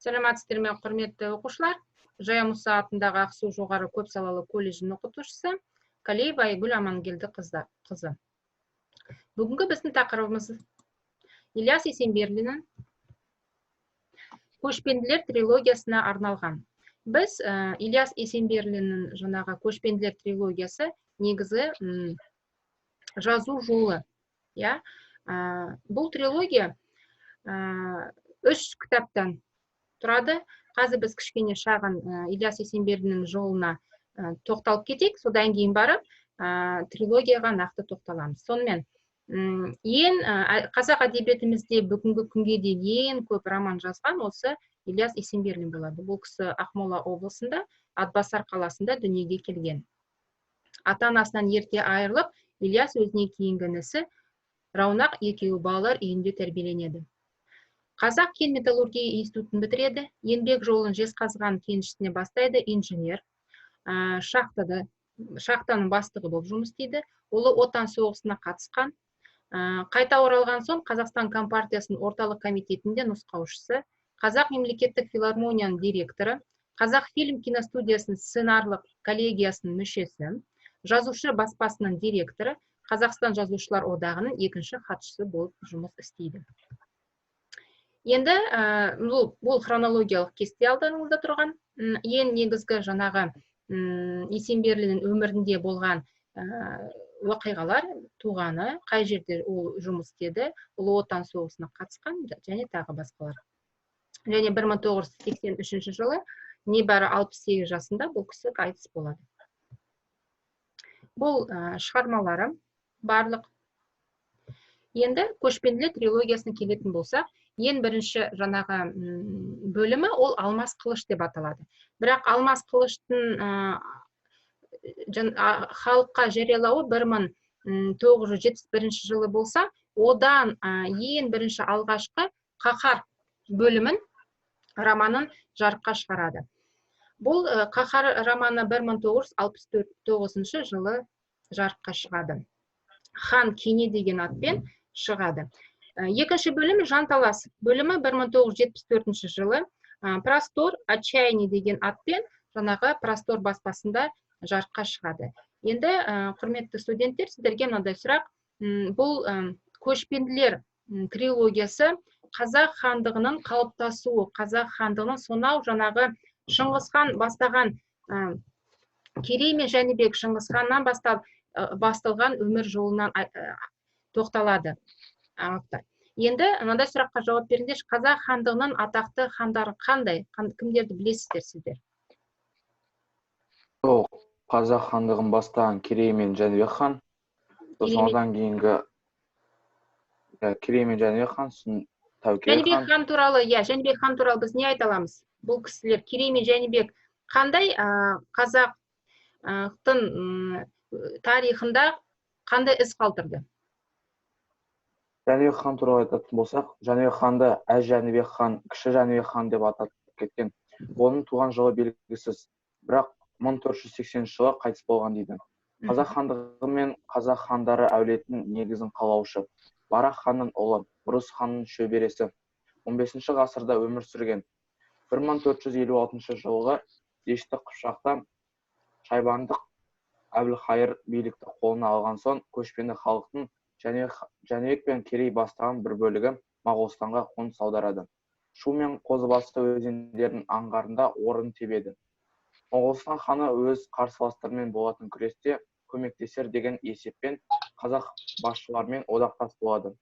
Сәлеметсіздер ме, құрметті оқушылар? Жая Мұса атындағы Ақсу жоғары көпсалалы колледжінің оқытушысы Калеева Айгүл Амангелді қызы. Бүгінгі біздің тақырыбымыз Ильяс Есенберлиннің көшпенділер трилогиясына арналған. Біз Ильяс Есенберлиннің жаңағы көшпенділер трилогиясы негізі жазу жолы. Бұл трилогия 3 кітаптан тұрады. Қазір біз кішкене шағын Ильяс Есенберлиннің жолына тоқталып кетейік, содан кейін барып трилогияға нақты тоқталамыз. Сонымен, қазақ әдебиетімізде бүгінгі күнге дейін ең көп роман жазған осы Ильяс Есенберлин болады. Бұл кісі Ақмола облысында, Атбасар қаласында дүниеге келген. Ата-анасынан ерте айырылып, Ильяс өзіне кейінгі інісі Раунақ екеуі балалар үйінде тәрбиеленеді. Қазақ кен металлургия институтын бітіреді, еңбек жолын Жезқазған кенішіне бастайды, инженер, шахтаның бастығы болып жұмыс істейді. Ұлы Отан соғысына қатысқан. Қайта оралған соң Қазақстан Компартиясының орталық комитетінде нұсқаушысы, Қазақ мемлекеттік филармонияның директоры, Қазақ фильм киностудиясының сценарлық коллегиясының мүшесі, жазушы баспасының директоры, Қазақстан жазушылар одағының екінші хатшысы болып жұмыс істейді. Енді бұл хронологиялық кесте алдарыңызда тұрған. Ең негізгі жаңағы Есенберлиннің өмірінде болған оқиғалар, туғаны, қай жерде ол жұмыс істеді, Ұлы Отан соғысына қатысқан және тағы басқалар. Және 1983 жылы небәрі 68 жасында бұл кісі қайтыс болады. Бұл шығармалары барлық. Енді көшпенділер трилогиясына келетін болсақ, ең бірінші жаңағы бөлімі ол Алмас қылыш деп аталады. Бірақ Алмас қылыштың халыққа жариялауы 1971 жылы болса, одан ең бірінші алғашқы Қаһар бөлімін романын жарыққа шығарады. Бұл Қаһар романы 1969 жылы жарыққа шығады. Хан Кене деген атпен шығады. Екінші бөлімі Жанталас бөлімі 1974 жылы Простор Отчаяние деген атпен жаңағы Простор баспасында жарыққа шығады. Енді құрметті студенттер, сіздерге мынадай сұрақ. Бұл көшпенділер трилогиясы Қазақ хандығының қалыптасуы, Қазақ хандығының сонау жаңағы Шыңғысхан бастаған Керей мен Жәнібек Шыңғысханнан басталған өмір жолынан тоқталады. Енді мынадай сұраққа жауап беріңдерші. Қазақ хандығының атақты хандары қандай? Кімдерді білесіздер сіздер? Қазақ хандығын бастаған Керей мен Жәнібек хан. Одан кейінгі Керей мен Жәнібек хан, Тәуке хан. Жәнібек хан туралы, Жәнібек хан туралы біз не айталамыз? Бұл кісілер Керей мен Жәнібек қандай қазақтың тарихында қандай із қалдырды? Жәнібек хан туралы айтатын болсақ, Жәнібек ханды Әз Жәнібек хан, Кіші Жәнібек хан деп атап кеткен. Оның туған жылы белгісіз, бірақ 1480 жылы қайтыс болған дейді. Қазақ хандығы мен қазақ хандары әулетінің негізін қалаушы. Барақ ханның ұлы, Ұрыс ханның шөбересі 15 ғасырда өмір сүрген. 1456 жылғы Дешті Қыпшақта Шайбандық Әбілхайыр билікті қолына алған соң, көшпенді халықтың Жәнібек пен Керей бастаған бір бөлігі Моғолстанға қоныс аударады. Шу мен Қозыбасы өзендерінің аңғарында орын тебеді. Моғолстан ханы өз қарсыластарымен болатын күресте көмектесер деген есеппен қазақ басшыларымен одақтас болады.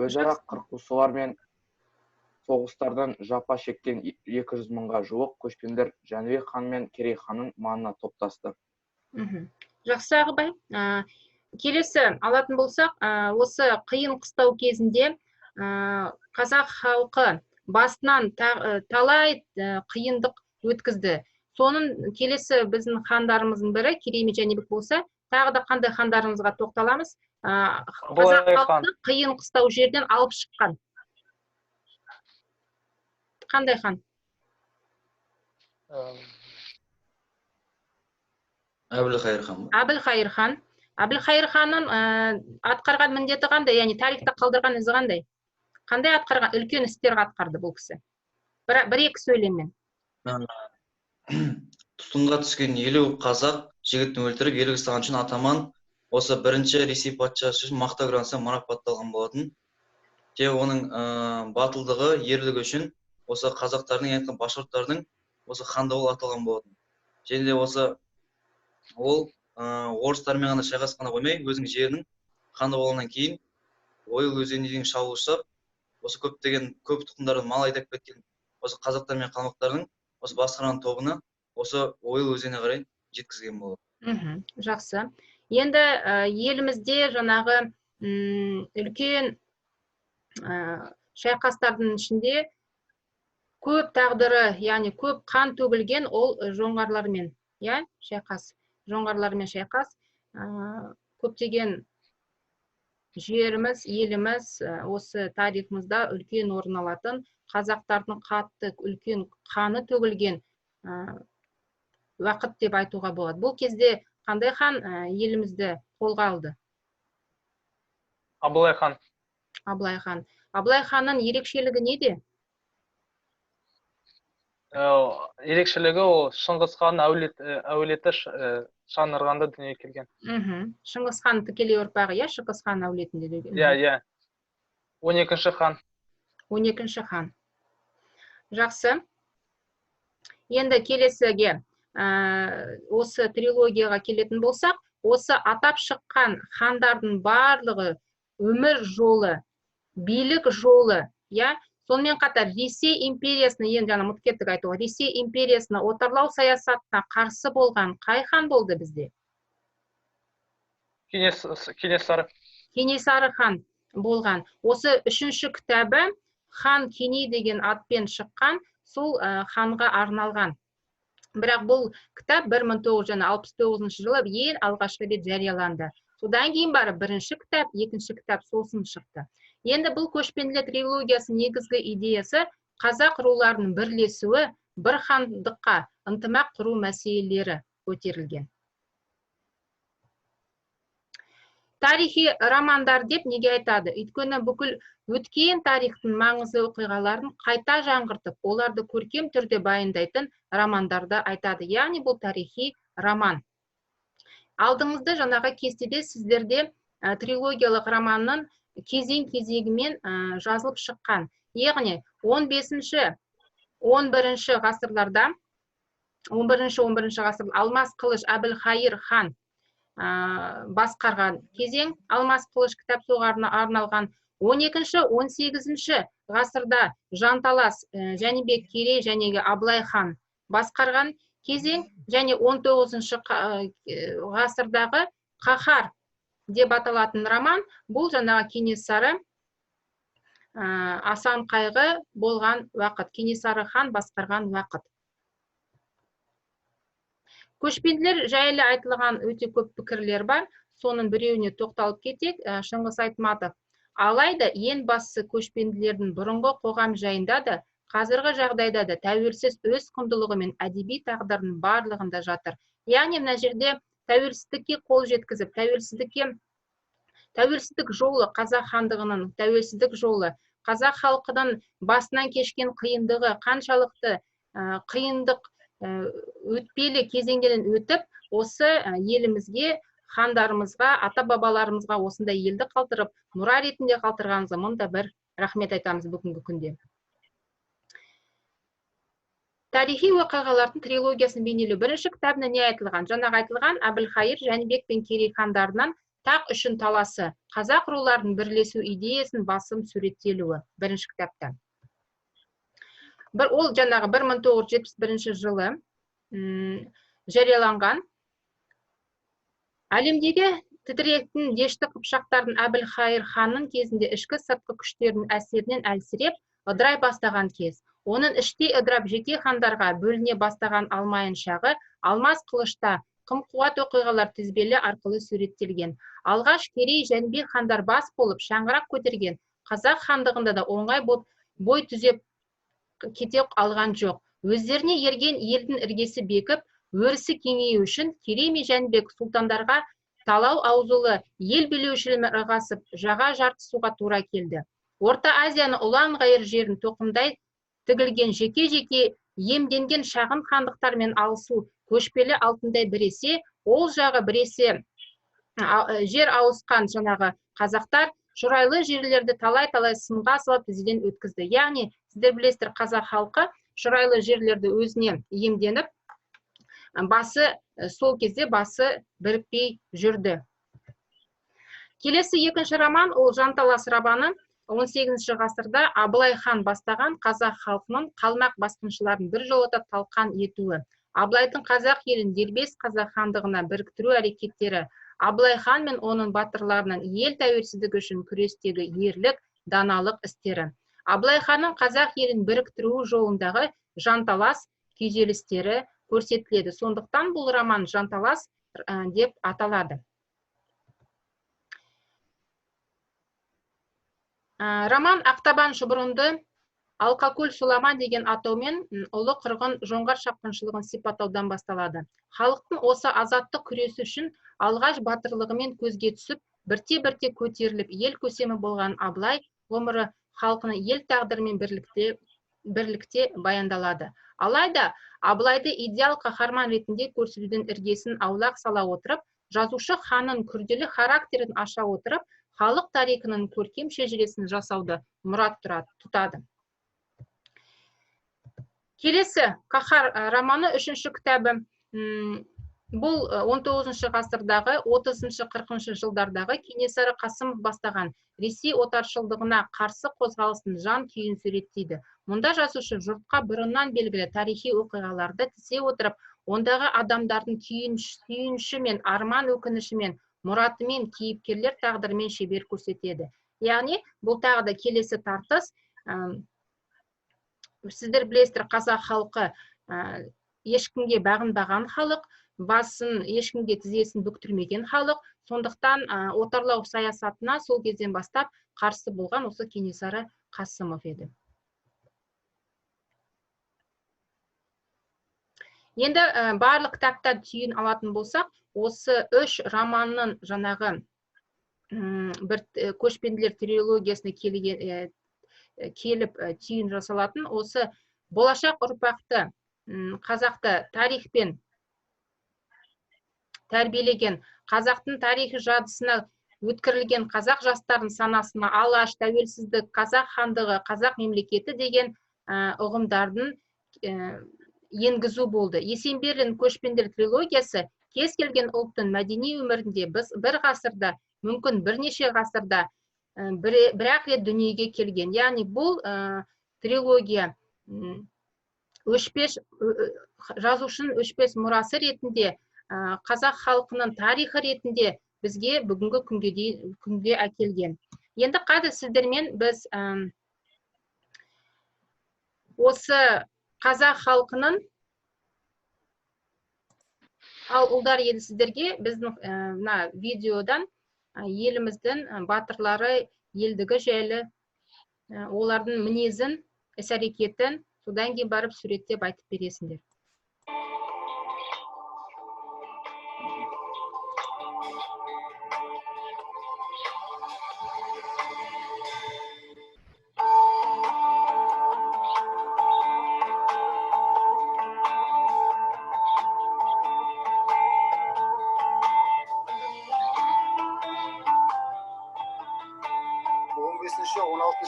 Өзара қырқысулар мен соғыстардан жапа шеккен 200 мыңға жуық көшпенділер Жәнібек хан мен Керей ханның маңына топтасты. Жақсы Ағыбай. Келесі алатын болсақ, осы қиын қыстау кезінде қазақ халқы басынан талай қиындық өткізді. Соның келесі біздің хандарымыздың бірі Керей мен Жәнібек болса, тағы да қандай хандарымызға тоқталамыз? Қазақ халқы қиын қыстау жерден алып шыққан. Қандай хан? Әбілхайыр хан. Әбілхайыр хан. Әбілхайыр ханның атқарған міндеті қандай? Яғни тарихта қалдырған ізі қандай? Қандай атқарған үлкен істер атқарды бұл кісі? бір-екі сөйлеммен. Тұтқынға түскен 50 қазақ жігітін өлтіріп, ерлік істеген үшін атаман осы бірінші Ресей патшасы үшін мақтау грамотасымен марапатталған болатын. Те оның батылдығы, ерлігі үшін осы қазақтардың, яғни башқұрттардың осы ханда болып аталған болатын. Және де осы ол орыстармен ғана шайқасқаны қоймай, өзінің жерінің ханда болғаннан кейін Ойыл өзеніне дейін шабуыл жасап, осы көп тұтқындарды мал айдап кеткен осы қазақтар мен қалмақтардың осы басқарған тобына осы Ойыл өзеніне қарай жеткізген болады. Жақсы. Енді елімізде жаңағы үлкен шайқастардың ішінде көп тағдыры, яғни көп қан төгілген ол жоңғарлармен, шайқас. Жоңғарлармен шайқас. Көптеген жеріміз, еліміз осы тарихымызда үлкен орын алатын, қазақтардың қатты үлкен қаны төгілген уақыт деп айтуға болады. Бұл кезде қандай хан елімізді қолға алды? Абылай хан. Абылай хан. Абылай ханның ерекшелігі неде? Ерекшелігі ол Шыңғыс хан әулеті Шаңырғанда дүниеге келген. Шыңғыс хан тікелей ұрпағы, Шыңғыс хан әулетінде деген. 12-ші хан. 12-ші хан. Жақсы. Енді келесіге осы трилогияға келетін болсақ, осы атап шыққан хандардың барлығы өмір жолы, билік жолы, сонымен қатар Ресей империясына, енді жаңа ұмытып кеттік айтуға, Ресей империясына отарлау саясатына қарсы болған қай хан болды бізде? Кенесары. Кенесары хан болған. Осы 3-ші кітабы Хан Кене деген атпен шыққан, сол ханға арналған. Бірақ бұл кітап 1969 жылы ең алғашқы рет жарияланды. Содан кейін барып бірінші кітап, екінші кітап сосын шықты. Енді бұл көшпенділер трилогиясы негізгі идеясы қазақ руларының бірлесуі, бір хандыққа ынтымақ құру мәселелері көтерілген. Тарихи романдар деп неге айтады? Өйткені бүкіл өткен тарихтың маңызды оқиғаларын қайта жаңғыртып, оларды көркем түрде баяндайтын романдарды айтады. Яғни бұл тарихи роман. Алдыңызда жаңағы кестеде сіздерде трилогиялық романның кезең-кезегімен жазылып шыққан. Яғни 15-11 ғасырларда, 11-11 ғасыр Алмас Қылыш Әбілхайыр хан басқарған кезең, Алмас Қылыш кітап соғарына арналған. 12-18 ғасырда Жанталас Жәнібек Керей және Абылай хан басқарған кезең, және 19 ғасырдағы Қаһар деп аталатын роман, бұл жаңағы Кенесары асан қайғы болған уақыт, Кенесары хан басқарған уақыт. Көшпенділер жайлы айтылған өте көп пікірлер бар, соның біреуіне тоқталып кетек. Шыңғыс Айтматов: алайда ең бастысы көшпенділердің бұрынғы қоғам жайында да, қазіргі жағдайда да тәуелсіз өз құндылығы мен әдеби тағдырының барлығында жатыр. Яғни мына жерде тәуелсіздікке қол жеткізіп, тәуелсіздік жолы, қазақ хандығының тәуелсіздік жолы, қазақ халқының басынан кешкен қиындығы, қаншалықты қиындық өтпелі кезеңдерден өтіп, осы елімізге, хандарымызға, ата-бабаларымызға осындай елді қалтырып, мұра ретінде қалтырғаныңызға мұнда бір рахмет айтамыз бүгінгі күнде. Тарихи оқиғалардың трилогиясын бейнелеу. Бірінші кітабында не айтылған? Жаңағы айтылған Әбілхайыр, Жәнібек пен Керей хандарынан тақ үшін таласы, қазақ руларының бірлесу идеясын басым суреттелуі бірінші кітапта. Ол жаңағы 1971 жылы жарияланған. Әлемдегі тітіректің дешті қыпшақтардың Әбілхайыр ханның кезінде ішкі сыртқы күштерінің әсерінен әлсіреп, ыдырай бастаған кез. Оның іштей ыдырап жеке хандарға бөліне бастаған алмайын шағы Алмас Қылышта қым-қуат оқиғалар тізбелі арқылы суреттелген. Алғаш Керей, Жәнібек хандар бас болып шаңырақ көтерген қазақ хандығында да оңай бой түзеп кете алған жоқ. Өздеріне ерген елдің іргесі бекіп, өрісі кеңею үшін Керей мен Жәнібек сұлтандарға талау аузулы ел билеушілермен ырғасып, жаға жартысуға тура келді. Орта Азияны ұлан-ғайыр жерін тоқымдай тігілген жеке-жеке иемденген шағын хандықтармен алысу көшпелі алтындай біресе, ол жағы біресе жер ауысқан жаңағы қазақтар шұрайлы жерлерді талай-талай сынға салып тізеден өткізді. Яғни, сіздер білесіздер, қазақ халқы шұрайлы жерлерді өзіне иемденіп, сол кезде басы бірікпей жүрді. Келесі екінші роман, ол Жанталас романы. 18 ғасырда Абылай хан бастаған қазақ халқының қалмақ басқыншыларын біржолата талқан етуі. Абылайдың қазақ елін дербес қазақ хандығына біріктіру әрекеттері, Абылай хан мен оның батырларының ел тәуелсіздігі үшін күрестегі ерлік, даналық істері. Абылай ханның қазақ елін біріктіру жолындағы жанталас күйзелістері көрсетіледі. Сондықтан бұл роман Жанталас деп аталады. Роман Ақтабан шұбырынды Алқакөл Сұлама деген атаумен ұлы қырғын жоңғар шапқыншылығын сипаттаудан басталады. Халықтың осы азаттық күресі үшін алғаш батырлығымен көзге түсіп, бірте-бірте көтеріліп, ел көсемі болған Абылай ғұмыры халқының ел тағдырымен бірлікте баяндалады. Алайда, Абылайды идеал қаһарман ретінде көрсетудің іргесін аулақ сала отырып, жазушы ханның күрделі характерін аша отырып, халық тарихының көркем шежіресін жасауды мұрат тұтады. Келесі Қаһар романы 3-ші кітабы. Бұл 19 ғасырдағы 30-40 жылдардағы Кенесары Қасымов бастаған Ресей отаршылдығына қарсы қозғалыстың жан күйін суреттейді. Мұнда жазушы жұртқа бұрыннан белгілі тарихи оқиғаларды тізе отырып, ондағы адамдардың сүйініші мен арман өкініші мен мұраты мен кейіпкерлер тағдырымен шебер көрсетеді. Яғни, бұл тағы да келесі тартыс. Сіздер білесіздер, қазақ халқы ешкімге бағынбаған халық, басын ешкімге тізесін бүктірмеген халық. Сондықтан отарлау саясатына сол кезден бастап қарсы болған осы Кенесары Қасымов еді. Енді барлық кітапта түйін алатын болсақ, осы 3 романның жаңағы бір көшпенділер трилогиясына келіп түйін жасалатын, осы болашақ ұрпақты қазақты тарихпен тәрбиелеген, қазақтың тарихи жадысына өткірілген қазақ жастарын санасына алаш, тәуелсіздік, қазақ хандығы, қазақ мемлекеті деген ұғымдардың енгізу болды. Есенберлин көшпенділер трилогиясы кез келген ұлттың мәдени өмірінде бір ғасырда, мүмкін бірнеше ғасырда бір-ақ рет дүниеге келген. Яғни бұл трилогия жазушының өшпес мұрасы ретінде, қазақ халқының тарихы ретінде бізге бүгінгі күнге әкелген. Енді қазір сіздермен біз осы қазақ халқының, ал ұлдар еді сіздерге біздің видеодан еліміздің батырлары, елдігі жайлы, олардың мінезін, іс-әрекетін содан кейін барып суреттеп айтып бересіңдер.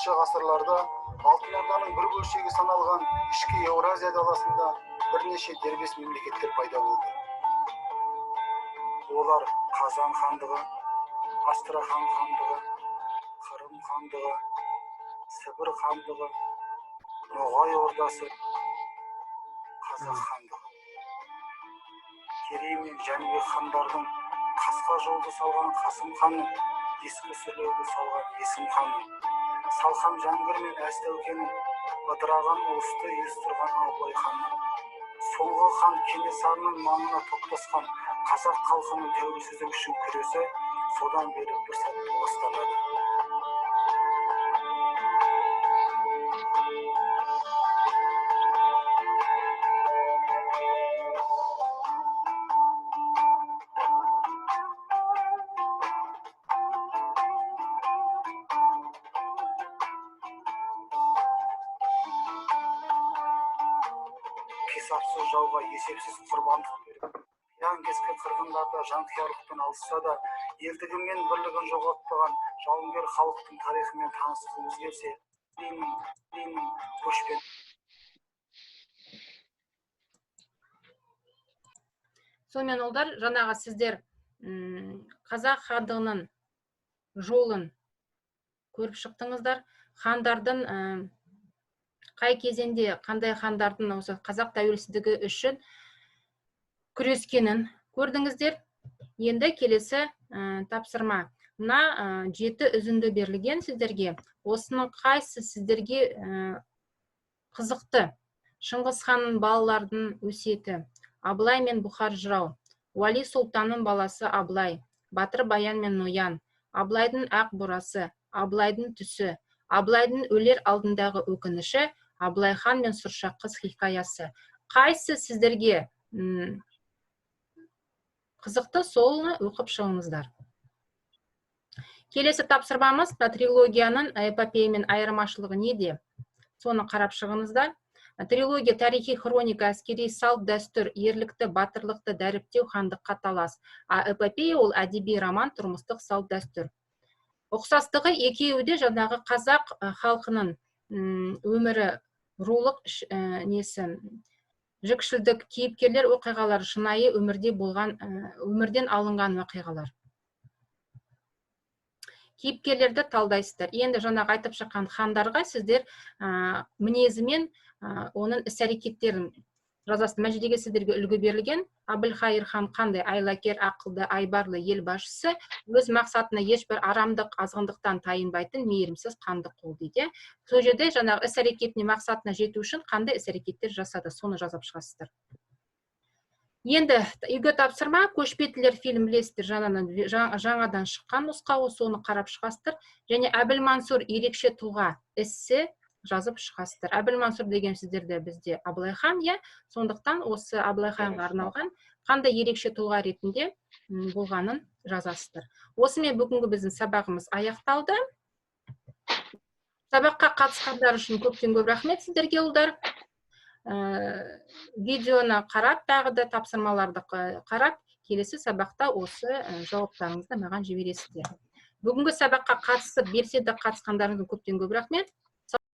ғасырларда Алтын Орданың бір бөлшегі саналған ішкі Еуразия даласында бірнеше дербес мемлекеттер пайда болды. Олар Қазан хандығы, Астрахан хандығы, Қырым хандығы, Сібір хандығы, Ноғай ордасы, Қазақ хандығы. Керей мен Жәнібек хандардың Қасқа жолды салған Қасым ханның, Ескі Сүлейді салған Есім ханның, Салқам Жәңгір мен Әз Тәукенің, ыдыраған ұлысты естірған Абылай ханның, соңғы хан Кенесарының маңына топтасқан қазақ халқының тәуелсіздік үшін күресі содан бері бір сәтте басталады. қисапсыз жауға есепсіз құрбандық беріп, ян кескі қырғындарда жанқиярлықпен алысса да, елдігі мен бірлігін жоғалтпаған жауынгер халықтың тарихымен танысқымыз келсе, Ленин көшпен. Сонымен олдар, жаңағы сіздер қазақ хандығының жолын көріп шықтыңыздар. Хандардың қай кезеңде қандай хандардың осы қазақ тәуелсіздігі үшін күрескенін көрдіңіздер. Енді келесі тапсырма. Мына 7 үзінді берілген сіздерге. Осының қайсы сіздерге қызықты? Шыңғыс ханның балалардың өсиеті, Абылай мен Бұхар жырау, Уали Сұлтанның баласы Абылай, Батыр Баян мен Ноян, Абылайдың ақ бурасы, Абылайдың түсі, Абылайдың өлер алдындағы өкініші, Абылай хан мен Сұршақ қыз хикаясы. Қайсы сіздерге қызықты, солны оқып шығыңыздар. Келесі тапсырмамыз трилогияның эпопея мен айырмашылығы неде? Соны қарап шығыңыздар. Трилогия тарихи хроника, әскери салт дәстүр, ерлікті, батырлықты дәріптеу, хандыққа талас. А эпопея ол әдеби роман, тұрмыстық салт дәстүр. Ұқсастығы екеуі де жаңағы қазақ халқының өмірі, рулық несі, жікшілдік, кейіпкерлер оқиғалары шынайы өмірден алынған оқиғалар. Кейіпкерлерді талдайсыздар. Енді жаңағы айтып шыққан хандарға сіздер мінезімен оның іс-әрекеттерін жазасыз. Мәжілеге сіздерге үлгі берілген. Әбілқайыр хан қандай айлакер, ақылды, айбарлы ел басшысы, өз мақсатына ешбір арамдық, азғындықтан тайынбайтын мейірімсіз қанды қол дейді. Сол жерде жаңағы іс-әрекетіне, мақсатына жету үшін қандай іс-әрекеттер жасады, соны жазып шығасыздар. Енді үйге тапсырма, көшпетілер фильм білесіздер, жаңадан шыққан нұсқауы, соны қарап шығасыздар. Және Әбілмансұр ерекше тұлға эссе жазып шығасыздар. Әбілмансұр деген сіздерде бізде Абылай хан, сондықтан осы Абылай ханға арналған қандай ерекше тұлға ретінде болғанын жазасыздар. Осымен бүгінгі біздің сабағымыз аяқталды. Сабаққа қатысқандар үшін көптен көп рахмет сіздерге ұлдар. Видеоны қарап, тағы да тапсырмаларды қарап, келесі сабақта осы жауаптарыңызды маған жібересіздер. Бүгінгі сабаққа қатысып, белсенді қатысқандарыңызға көптен көп рахмет.